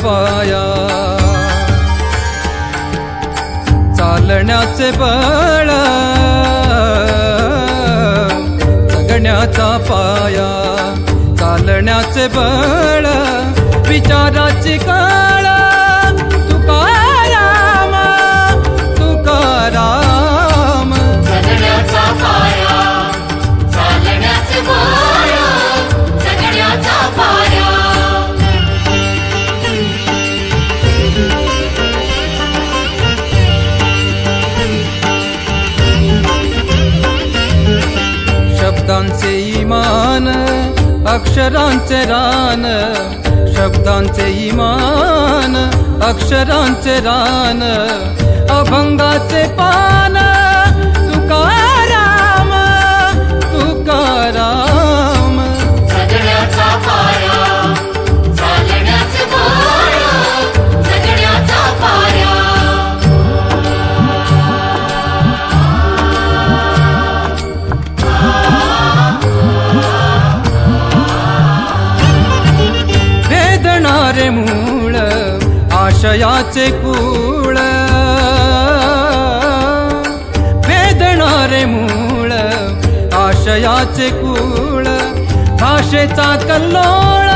पाया चालण्याचे बळ जगण्याचा पाया चालण्याचे बळ विचाराची कळ तुकाराम तुकाराम जगण्याचा पाया चालण्याचे बळ जगण्याचा पाया शब्दांचे इमान अक्षरांचे रान शब्दांचे इमान अक्षरांचे रान अभंगाचे पान तुकाराम तुकाराम जगण्याचा पाया चालण्याचे बळ जगण्याचा पाया वेदणारे मूळ आशयाचे कूळ वेदणारे मूळ आशयाचे कूळ भाषेचा कल्लोळ